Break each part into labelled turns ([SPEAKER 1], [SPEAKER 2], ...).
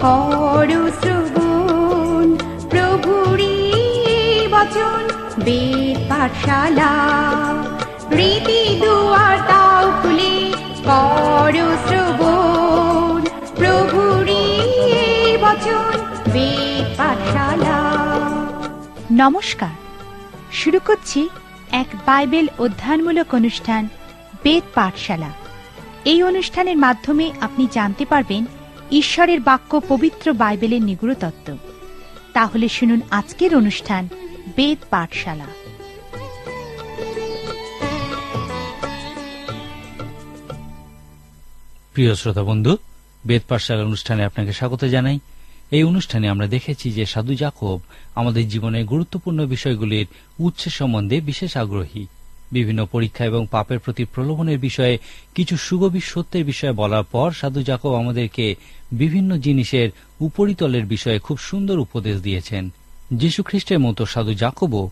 [SPEAKER 1] করো শ্রবণ প্রভুরই বচন বেদ পাঠশালা। রীতি দুয়ার দাও খুলে করো শ্রবণ প্রভুরই বচন বেদ পাঠশালা।
[SPEAKER 2] নমস্কার, শুরু করছি এক বাইবেল অধ্যয়নমূলক অনুষ্ঠান বেদ পাঠশালা। এই অনুষ্ঠানের মাধ্যমে আপনি জানতে পারবেন ঈশ্বরের বাক্য পবিত্র বাইবেলের নিগূঢ় তত্ত্ব। তাহলে শুনুন আজকের অনুষ্ঠান বেদ পাঠশালা।
[SPEAKER 3] প্রিয় শ্রোতা বন্ধু, বেদ পাঠশালা অনুষ্ঠানে আপনাকে স্বাগত জানাই। এই অনুষ্ঠানে আমরা দেখেছি যে সাধু যাকব আমাদের জীবনের গুরুত্বপূর্ণ বিষয়গুলির উৎসের সম্বন্ধে বিশেষ আগ্রহী। বিভিন্ন পরীক্ষা এবং পাপের প্রতি প্রলোভনের বিষয়ে কিছু সুগভীর সত্যের বিষয়ে বলার পর সাধু যাকব আমাদেরকে বিভিন্ন জিনিসের উপরিতলের বিষয়ে খুব সুন্দর উপদেশ দিয়েছেন। যীশু খ্রিস্টের মতো সাধু যাকবও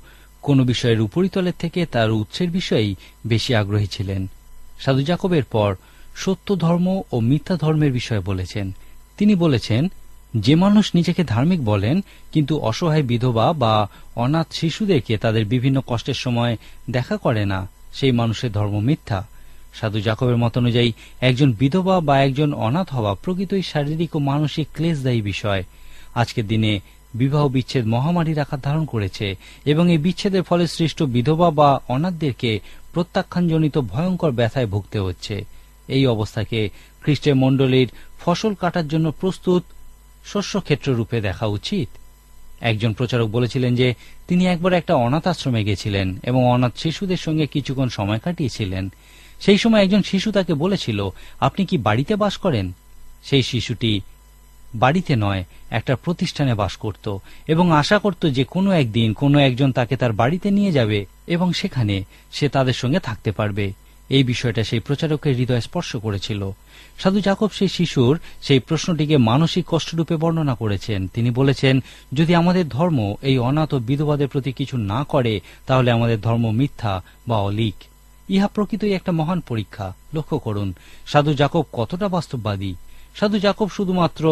[SPEAKER 3] কোন বিষয়ের উপরিতলের থেকে তার উৎসের বিষয়েই বেশি আগ্রহী ছিলেন। সাধু যাকবের পর সত্য ধর্ম ও মিথ্যা ধর্মের বিষয়ে বলেছেন। তিনি বলেছেন, যে মানুষ নিজেকে ধার্মিক বলেন কিন্তু অসহায় বিধবা বা অনাথ শিশুদেরকে তাদের বিভিন্ন কষ্টের সময় দেখা করে না, সেই মানুষের ধর্ম মিথ্যা। সাধু যাকবের মত অনুযায়ী একজন বিধবা বা একজন অনাথ হওয়া প্রকৃতই শারীরিক ও মানসিক ক্লেশদায়ী বিষয়। আজকের দিনে বিবাহ বিচ্ছেদ মহামারীর আকার ধারণ করেছে এবং এই বিচ্ছেদের ফলে সৃষ্ট বিধবা বা অনাথদেরকে প্রত্যাখ্যানজনিত ভয়ঙ্কর ব্যথায় ভুগতে হচ্ছে। এই অবস্থাকে খ্রিস্টের মণ্ডলীর ফসল কাটার জন্য প্রস্তুত শস্যক্ষেত্র রূপে দেখা উচিত। একজন প্রচারক বলেছিলেন যে তিনি একবার একটা অনাথ আশ্রমে গেছিলেন এবং অনাথ শিশুদের সঙ্গে কিছুক্ষণ সময় কাটিয়েছিলেন। সেই সময় একজন শিশু তাকে বলেছিল, আপনি কি বাড়িতে বাস করেন? সেই শিশুটি বাড়িতে নয়, একটা প্রতিষ্ঠানে বাস করত এবং আশা করত যে কোনো একদিন কোনো একজন তাকে তার বাড়িতে নিয়ে যাবে এবং সেখানে সে তাদের সঙ্গে থাকতে পারবে। এই বিষয়টা সেই প্রচারকের হৃদয় স্পর্শ করেছিল। সাধু যাকব সেই শিশুর সেই প্রশ্নটিকে মানসিক কষ্টরূপে বর্ণনা করেছেন। তিনি বলেছেন, যদি আমাদের ধর্ম এই অনাথ ও বিধবাদের প্রতি কিছু না করে তাহলে আমাদের ধর্ম মিথ্যা বা অলীক। ইহা প্রকৃতই একটা মহান পরীক্ষা। লক্ষ্য করুন সাধু যাকব কতটা বাস্তববাদী। সাধু যাকব শুধুমাত্র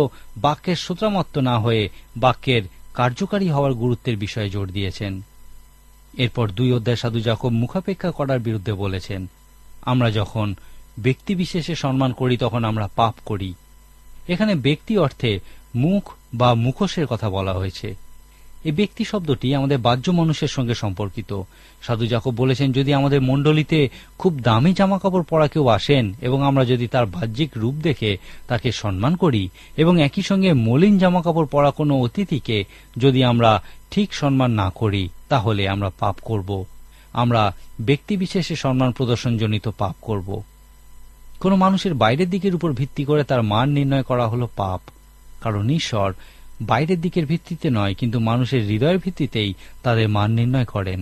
[SPEAKER 3] বাক্যের শ্রোতামাত্র না হয়ে বাক্যের কার্যকারী হওয়ার গুরুত্বের বিষয়ে জোর দিয়েছেন। এরপর 2 অধ্যায় সাধু যাকব মুখাপেক্ষা করার বিরুদ্ধে বলেছেন। আমরা যখন ব্যক্তি বিশেষে সম্মান করি তখন আমরা পাপ করি। এখানে ব্যক্তি অর্থে মুখ বা মুখোশের কথা বলা হয়েছে। এই ব্যক্তি শব্দটি আমাদের বাহ্য মানুষের সঙ্গে সম্পর্কিত। সাধু যাকব বলেছেন, যদি আমাদের মণ্ডলীতে খুব দামি জামাকাপড় পরা কেউ আসেন এবং আমরা যদি তার বাহ্যিক রূপ দেখে তাকে সম্মান করি এবং একই সঙ্গে মলিন জামাকাপড় পরা কোনো অতিথিকে যদি আমরা ঠিক সম্মান না করি তাহলে আমরা পাপ করব। আমরা ব্যক্তি বিশেষে সম্মান প্রদর্শনজনিত পাপ করব। কোন মানুষের বাইরের দিকের উপর ভিত্তি করে তার মান নির্ণয় করা হলো পাপ। কারণ ঈশ্বর বাইরের দিকের ভিত্তিতে নয় কিন্তু মানুষের হৃদয়ের ভিত্তিতেই তাদের মান নির্ণয় করেন।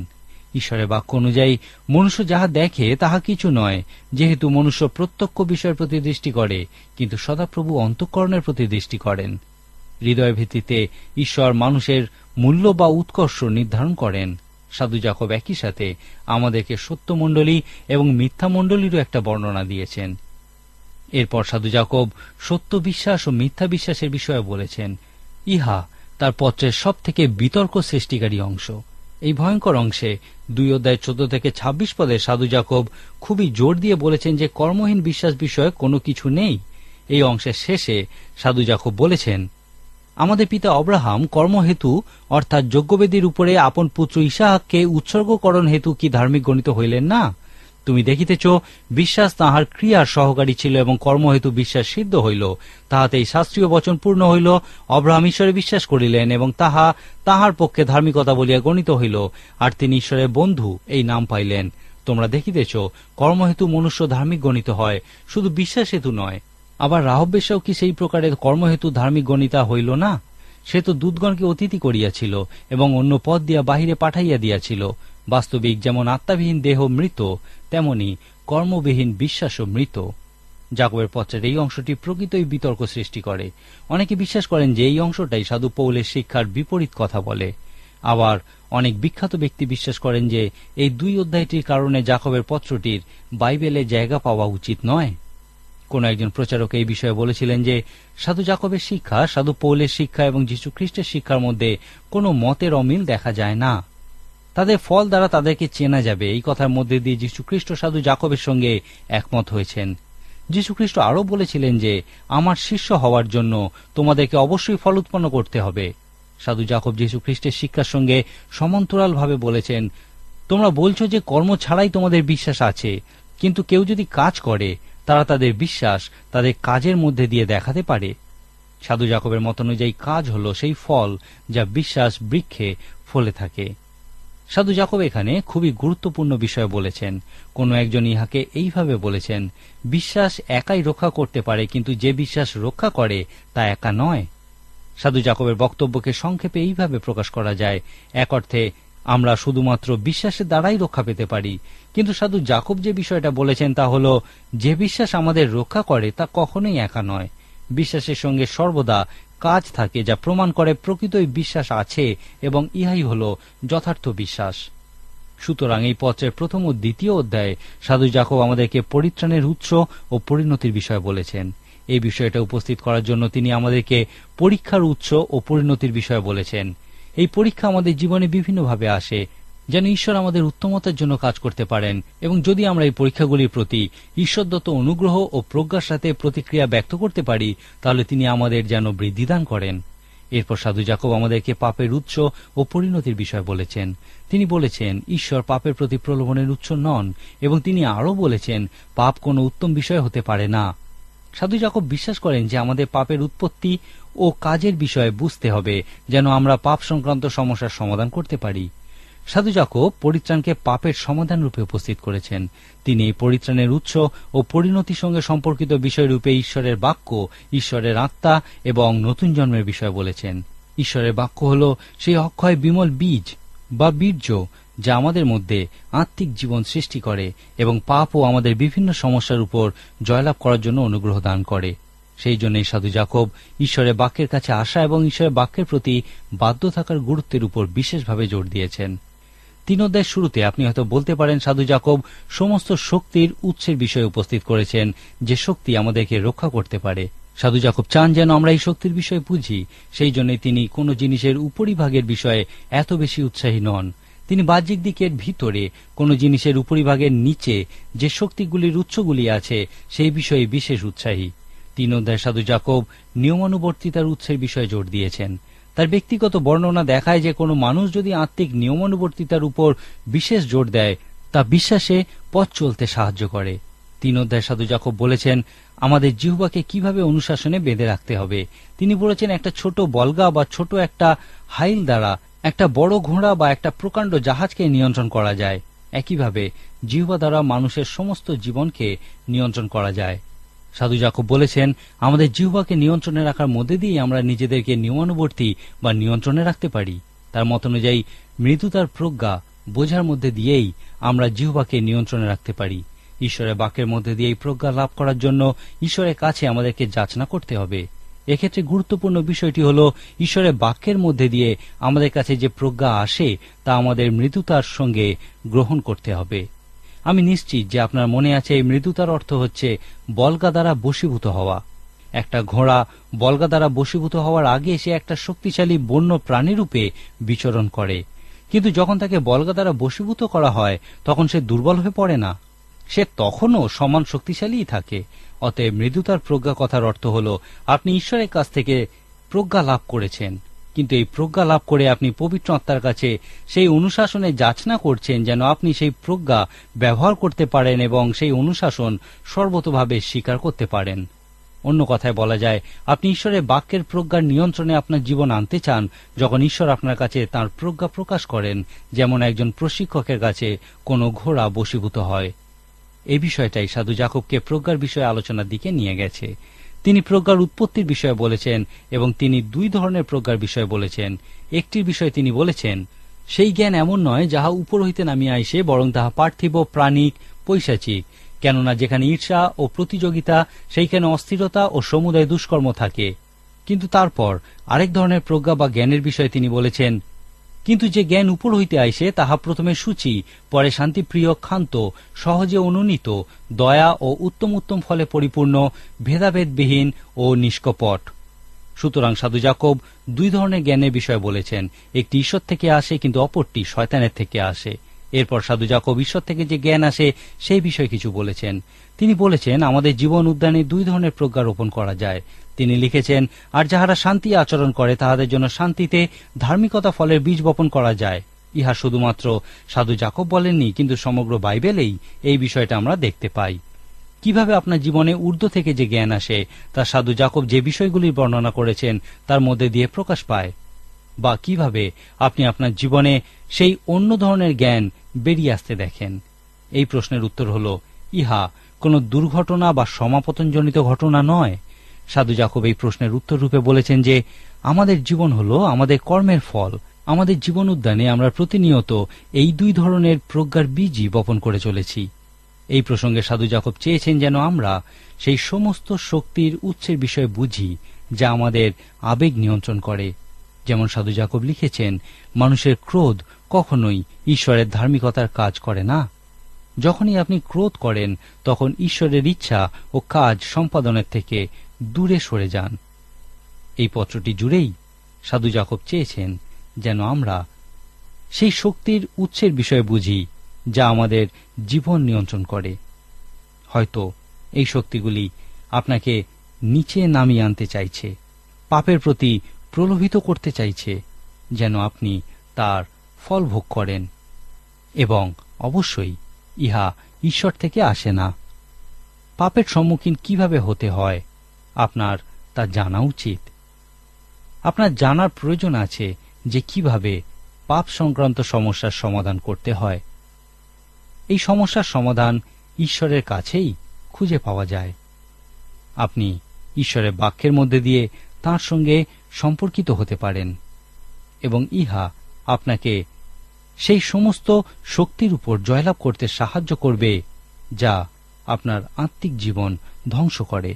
[SPEAKER 3] ঈশ্বরের বাক্য অনুযায়ী মনুষ্য যাহা দেখে তাহা কিছু নয়, যেহেতু মনুষ্য প্রত্যক্ষ বিষয়ের প্রতি দৃষ্টি করে কিন্তু সদাপ্রভু অন্তঃকরণের প্রতি দৃষ্টি করেন। হৃদয়ের ভিত্তিতে ঈশ্বর মানুষের মূল্য বা উৎকর্ষ নির্ধারণ করেন। সাধু যাকব একই সাথে আমাদেরকে সত্য মণ্ডলী এবং মিথ্যা মণ্ডলীরও একটা বর্ণনা দিয়েছেন। এরপর সাধু যাকব সত্য বিশ্বাস ও মিথ্যা বিশ্বাসের বিষয়ে বলেছেন। ইহা তার পত্রের সব থেকে বিতর্ক সৃষ্টিকারী অংশ। এই ভয়ঙ্কর অংশে 2 অধ্যায় 14 থেকে 26 পদে সাধু যাকব খুবই জোর দিয়ে বলেছেন যে কর্মহীন বিশ্বাস বিষয়ে কোনো কিছু নেই। এই অংশের শেষে সাধু যাকব বলেছেন, আমাদের পিতা অব্রাহাম কর্মহেতু অর্থাৎ যজ্ঞবেদীর উপরে আপন পুত্র ইসাহাককে উৎসর্গকরণ হেতু কি ধার্মিক গণিত হইলেন না? তুমি দেখিতেছ বিশ্বাস তাহার ক্রিয়ার সহকারী ছিল এবং কর্মহেতু বিশ্বাস সিদ্ধ হইল। তাহাতে এই শাস্ত্রীয় বচন পূর্ণ হইল, অব্রাহাম ঈশ্বরে বিশ্বাস করিলেন এবং তাহা তাহার পক্ষে ধার্মিকতা বলিয়া গণিত হইল, আর তিনি ঈশ্বরের বন্ধু এই নাম পাইলেন। তোমরা দেখিতেছ কর্মহেতু মনুষ্য ধার্মিক গণিত হয়, শুধু বিশ্বাস হেতু নয়। আবার রাহব বেশ্যাও কি সেই প্রকারের কর্মহেতু ধার্মিক গণিতা হইল না? সে তো দূতগণকে অতিথি করিয়াছিল এবং অন্য পথ দিয়া বাহিরে পাঠাইয়া দিয়াছিল। বাস্তবিক যেমন আত্মাবিহীন দেহ মৃত, তেমনি কর্মবিহীন বিশ্বাসও মৃত। যাকবের পত্রের এই অংশটি প্রকৃতই বিতর্ক সৃষ্টি করে। অনেকে বিশ্বাস করেন যে এই অংশটাই সাধু পৌলের শিক্ষার বিপরীত কথা বলে। আবার অনেক বিখ্যাত ব্যক্তি বিশ্বাস করেন যে এই 2 অধ্যায়টির কারণে যাকবের পত্রটির বাইবেলে জায়গা পাওয়া উচিত নয়। কোন একজন প্রচারক এই বিষয়ে বলেছিলেন যে সাধু জাকবের শিক্ষা, সাধু পৌলের শিক্ষা এবং যীশু খ্রিস্টের শিক্ষার মধ্যে কোনো মতের অমিল দেখা যায় না। তাদের ফল দ্বারা তাদেরকে চেনা যাবে, এই কথার মধ্যে দিয়ে যীশু খ্রিস্ট সাধু জাকবের সঙ্গে একমত হয়েছেন। যীশু খ্রিস্ট আরও বলেছিলেন যে আমার শিষ্য হওয়ার জন্য তোমাদেরকে অবশ্যই ফল উৎপন্ন করতে হবে। সাধু জাকব যীশু খ্রিস্টের শিক্ষার সঙ্গে সমান্তরালভাবে বলেছেন, তোমরা বলছো যে কর্ম ছাড়াই তোমাদের বিশ্বাস আছে, কিন্তু কেউ যদি কাজ করে তারা তাদের বিশ্বাস তাদের কাজের মধ্যে দিয়ে দেখাতে পারে। সাধু জাকবের মত অনুযায়ী কাজ হল সেই ফল যা বিশ্বাস বৃক্ষে ফলে থাকে। সাধু জাকব এখানে খুবই গুরুত্বপূর্ণ বিষয় বলেছেন। কোন একজন ইহাকে এইভাবে বলেছেন, বিশ্বাস একাই রক্ষা করতে পারে, কিন্তু যে বিশ্বাস রক্ষা করে তা একা নয়। সাধু জাকবের বক্তব্যকে সংক্ষেপে এইভাবে প্রকাশ করা যায়, এক অর্থে আমরা শুধুমাত্র বিশ্বাসের দ্বারাই রক্ষা পেতে পারি, কিন্তু সাধু জাকব যে বিষয়টা বলেছেন তা হল যে বিশ্বাস আমাদের রক্ষা করে তা কখনোই একা নয়। বিশ্বাসের সঙ্গে সর্বদা কাজ থাকে যা প্রমাণ করে প্রকৃতই বিশ্বাস আছে এবং ইহাই হল যথার্থ বিশ্বাস। সুতরাং এই পত্রের প্রথম ও দ্বিতীয় অধ্যায়ে সাধু জাকব আমাদেরকে পরিত্রাণের উৎস ও পরিণতির বিষয় বলেছেন। এই বিষয়টা উপস্থিত করার জন্য তিনি আমাদেরকে পরীক্ষার উৎস ও পরিণতির বিষয় বলেছেন। এই পরীক্ষা আমাদের জীবনে বিভিন্নভাবে আসে, যেন ঈশ্বর আমাদের উত্তমতার জন্য কাজ করতে পারেন, এবং যদি আমরা এই পরীক্ষাগুলির প্রতি ঈশ্বরদত্ত অনুগ্রহ ও প্রজ্ঞার সাথে প্রতিক্রিয়া ব্যক্ত করতে পারি, তাহলে তিনি আমাদের যেন বৃদ্ধিদান করেন। এরপর সাধু জাকব আমাদেরকে পাপের উৎস ও পরিণতির বিষয় বলেছেন। তিনি বলেছেন ঈশ্বর পাপের প্রতি প্রলোভনের উৎস নন, এবং তিনি আরও বলেছেন পাপ কোনো উত্তম বিষয় হতে পারে না। সাধু জাকব বিশ্বাস করেন যে আমাদের পাপের উৎপত্তি ও কাজের বিষয়ে বুঝতে হবে, যেন আমরা পাপ সংক্রান্ত সমস্যার সমাধান করতে পারি। সাধু জাকব পরিত্রাণকে পাপের সমাধান রূপে উপস্থিত করেছেন। তিনি এই পরিত্রাণের উৎস ও পরিণতির সঙ্গে সম্পর্কিত বিষয়রূপে ঈশ্বরের বাক্য, ঈশ্বরের আত্মা এবং নতুন জন্মের বিষয় বলেছেন। ঈশ্বরের বাক্য হল সেই অক্ষয় বিমল বীজ বা বীর্য যা আমাদের মধ্যে আত্মিক জীবন সৃষ্টি করে এবং পাপ ও আমাদের বিভিন্ন সমস্যার উপর জয়লাভ করার জন্য অনুগ্রহ দান করে। সেই জন্যই সাধু জাকব ঈশ্বরের বাক্যের কাছে আসা এবং ঈশ্বরের বাক্যের প্রতি বাধ্য থাকার গুরুত্বের উপর বিশেষভাবে জোর দিয়েছেন। 3 অধ্যায়ের শুরুতে আপনি হয়তো বলতে পারেন সাধু জাকব সমস্ত শক্তির উৎসের বিষয়ে উপস্থিত করেছেন, যে শক্তি আমাদেরকে রক্ষা করতে পারে। সাধু জাকব চান যেন আমরা এই শক্তির বিষয়ে বুঝি। সেই জন্য তিনি কোন জিনিসের উপরিভাগের বিষয়ে এত বেশি উৎসাহী নন। তিনি বাহ্যিক দিকের ভিতরে কোন জিনিসের উপরিভাগের নিচে যে শক্তিগুলির উৎসগুলি আছে সেই বিষয়ে বিশেষ উৎসাহী। 3 অধ্যায়ে সাধু জাকব নিয়মানুবর্তিতার উৎসের বিষয়ে জোর দিয়েছেন। তার ব্যক্তিগত বর্ণনা দেখায় যে কোনো মানুষ যদি আত্মিক নিয়মানুবর্তিতার উপর বিশেষ জোর দেয়, তা বিশ্বাসে পথ চলতে সাহায্য করে। 3 অধ্যায়ে সাধু জাকব বলেছেন আমাদের জিহ্বাকে কিভাবে অনুশাসনে বেঁধে রাখতে হবে। তিনি বলেছেন একটা ছোট বলগা বা ছোট একটা হাইল দ্বারা একটা বড় ঘোড়া বা একটা প্রকাণ্ড জাহাজকে নিয়ন্ত্রণ করা যায়। একইভাবে জিহ্বা দ্বারা মানুষের সমস্ত জীবনকে নিয়ন্ত্রণ করা যায়। সাধু জাকব বলেছেন আমাদের জিহ্বাকে নিয়ন্ত্রণে রাখার মধ্যে দিয়ে আমরা নিজেদেরকে নিয়মানুবর্তী বা নিয়ন্ত্রণে রাখতে পারি। তার মত অনুযায়ী মৃদুতার প্রজ্ঞা বোঝার মধ্যে দিয়েই আমরা জিহ্বাকে নিয়ন্ত্রণে রাখতে পারি। ঈশ্বরের বাক্যের মধ্যে দিয়ে এই প্রজ্ঞা লাভ করার জন্য ঈশ্বরের কাছে আমাদেরকে যাচনা করতে হবে। এক্ষেত্রে গুরুত্বপূর্ণ বিষয়টি হল ঈশ্বরের বাক্যের মধ্যে দিয়ে আমাদের কাছে যে প্রজ্ঞা আসে তা আমাদের মৃদুতার সঙ্গে গ্রহণ করতে হবে। আমি নিশ্চিত যে আপনার মনে আছে এই মৃদুতার অর্থ হচ্ছে বলগা দ্বারা বশীভূত হওয়া। একটা ঘোড়া বলগা দ্বারা বশীভূত হওয়ার আগে সে একটা শক্তিশালী বন্য প্রাণীরূপে বিচরণ করে, কিন্তু যখন তাকে বলগা দ্বারা বশীভূত করা হয় তখন সে দুর্বল হয়ে পড়ে না, সে তখনও সমান শক্তিশালীই থাকে। অতএব মৃদুতার প্রজ্ঞা কথার অর্থ হল আপনি ঈশ্বরের কাছ থেকে প্রজ্ঞা লাভ করেছেন, কিন্তু এই প্রজ্ঞা লাভ করে আপনি পবিত্র আত্মার কাছে সেই অনুশাসনে যাচনা করছেন যেন আপনি সেই প্রজ্ঞা ব্যবহার করতে পারেন এবং সেই অনুশাসন সর্বতোভাবে স্বীকার করতে পারেন। অন্য কথায় বলা যায় আপনি ঈশ্বরের বাক্যের প্রজ্ঞার নিয়ন্ত্রণে আপনার জীবন আনতে চান যখন ঈশ্বর আপনার কাছে তাঁর প্রজ্ঞা প্রকাশ করেন, যেমন একজন প্রশিক্ষকের কাছে কোনো ঘোড়া বশীভূত হয়। এই বিষয়টাই সাধু জাকবকে প্রজ্ঞার বিষয়ে আলোচনার দিকে নিয়ে গেছে। তিনি প্রজ্ঞার উৎপত্তির বিষয়ে বলেছেন এবং তিনি 2 ধরনের প্রজ্ঞার বিষয়ে বলেছেন। একটির বিষয়ে তিনি বলেছেন সেই জ্ঞান এমন নয় যাহা উপর হইতে নামিয়া আইসে, বরং তাহা পার্থিব, প্রাণিক, পৈশাচিক। কেননা যেখানে ঈর্ষা ও প্রতিযোগিতা সেইখানে অস্থিরতা ও সমুদয় দুষ্কর্ম থাকে। কিন্তু তারপর আরেক ধরনের প্রজ্ঞা বা জ্ঞানের বিষয়ে তিনি বলেছেন কিন্তু যে জ্ঞান উপর হইতে আইসে তাহা প্রথমে সূচি, পরে শান্তিপ্রিয়, ক্ষান্ত, সহজে অনুনীত, দয়া ও উত্তম উত্তম ফলে পরিপূর্ণ, ভেদাভেদবিহীন ও নিষ্কপট। সুতরাং সাধু যাকব দুই ধরনের জ্ঞানের বিষয় বলেছেন, একটি ঈশ্বর থেকে আসে কিন্তু অপরটি শয়তানের থেকে আসে। এরপর সাধু যাকব ঈশ্বর থেকে যে জ্ঞান আসে সেই বিষয়ে কিছু বলেছেন। তিনি বলেছেন আমাদের জীবন উদ্যানে দুই ধরনের প্রজ্ঞা রোপণ করা যায়। তিনি লিখেছেন, আর যাহারা শান্তি আচরণ করে তাহাদের জন্য শান্তিতে ধার্মিকতা ফলের বীজ বপন করা যায়। ইহা শুধুমাত্র সাধু যাকব বলেননি, কিন্তু সমগ্র বাইবেলেই এই বিষয়টা আমরা দেখতে পাই। কিভাবে আপনার জীবনে ঊর্ধ্ব থেকে যে জ্ঞান আসে তা সাধু যাকব যে বিষয়গুলির বর্ণনা করেছেন তার মধ্যে দিয়ে প্রকাশ পায়, বা কিভাবে আপনি আপনার জীবনে সেই অন্য ধরনের জ্ঞান বেরিয়ে আসতে দেখেন। এই প্রশ্নের উত্তর হল, ইহা কোনো দুর্ঘটনা বা সমাপতনজনিত ঘটনা নয়। সাধু যাকব এই প্রশ্নের উত্তর রূপে বলেছেন যে আমাদের জীবন হল আমাদের কর্মের ফল। আমাদের জীবন উদ্যানে আমরা প্রতিনিয়ত এই দুই ধরনের প্রজ্ঞার বীজই বপন করে চলেছি। এই প্রসঙ্গে সাধু যাকব চেয়েছেন যেন আমরা সেই সমস্ত শক্তির উৎসের বিষয়ে বুঝি যা আমাদের আবেগ নিয়ন্ত্রণ করে। যেমন সাধু যাকব লিখেছেন, মানুষের ক্রোধ কখনোই ঈশ্বরের ধার্মিকতার কাজ করে না। যখনই আপনি ক্রোধ করেন তখন ঈশ্বরের ইচ্ছা ও কাজ সম্পাদনের থেকে দূরে সরে যান। এই পত্রটি জুড়েই সাধু যাকব চেয়েছেন যেন আমরা সেই শক্তির উৎসের বিষয়ে বুঝি যা আমাদের জীবন নিয়ন্ত্রণ করে। হয়তো এই শক্তিগুলি আপনাকে নিচে নামিয়ে আনতে চাইছে, পাপের প্রতি প্রলোভিত করতে চাইছে, যেন আপনি তার ফল ভোগ করেন। এবং অবশ্যই ইহা ঈশ্বর থেকে আসে না। পাপের সম্মুখীন কিভাবে হতে হয় আপনার তা জানা উচিত। আপনার জানার প্রয়োজন আছে যে কিভাবে পাপ সংক্রান্ত সমস্যার সমাধান করতে হয়। এই সমস্যার সমাধান ঈশ্বরের কাছেই খুঁজে পাওয়া যায়। আপনি ঈশ্বরের বাক্যের মধ্যে দিয়ে তাঁর সঙ্গে সম্পর্কিত হতে পারেন এবং ইহা আপনাকে সেই সমস্ত শক্তির উপর জয়লাভ করতে সাহায্য করবে যা আপনার আত্মিক জীবন ধ্বংস করে।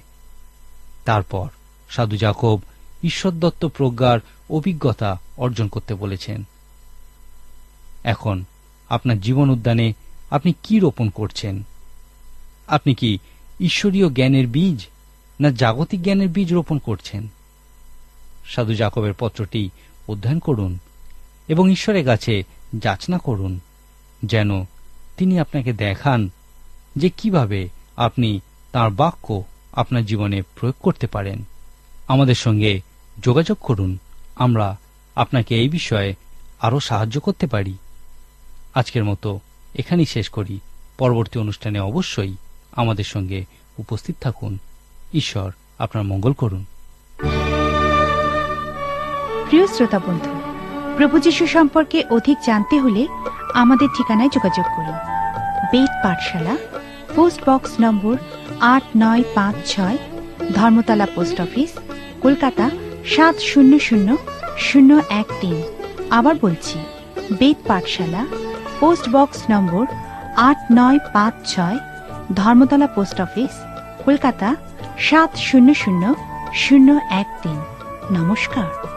[SPEAKER 3] তারপর সাধু যাকব ঈশ্বরদত্ত প্রজ্ঞার অভিজ্ঞতা অর্জন করতে বলেছেন। এখন আপনার জীবন উদ্যানে আপনি কি রোপণ করছেন? আপনি কি ঈশ্বরীয় জ্ঞানের বীজ না জাগতিক জ্ঞানের বীজ রোপণ করছেন? সাধু যাকবের পত্রটি অধ্যয়ন করুন এবং ঈশ্বরের কাছে যাচনা করুন যেন তিনি আপনাকে দেখান যে কিভাবে আপনি তাঁর বাক্য আপনার জীবনে প্রয়োগ করতে পারেন। আমাদের সঙ্গে যোগাযোগ করুন, আমরা আপনাকে এই বিষয়ে আরও সাহায্য করতে পারি। আজকের মতো এখানেই শেষ করি। পরবর্তী অনুষ্ঠানে অবশ্যই আমাদের সঙ্গে উপস্থিত থাকুন। ঈশ্বর আপনার মঙ্গল করুন।
[SPEAKER 2] প্রিয় শ্রোতা বন্ধু, প্রভু যীশু সম্পর্কে অধিক জানতে হলে আমাদের ঠিকানায় যোগাযোগ করুন। বেদ পাঠশালা, পোস্ট বক্স নম্বর 8956, ধর্মতলা পোস্ট অফিস, কলকাতা 700013। আবার বলছি, বেদ পাঠশালা, পোস্ট বক্স নম্বর 8956, ধর্মতলা পোস্ট অফিস, কলকাতা 700013। নমস্কার।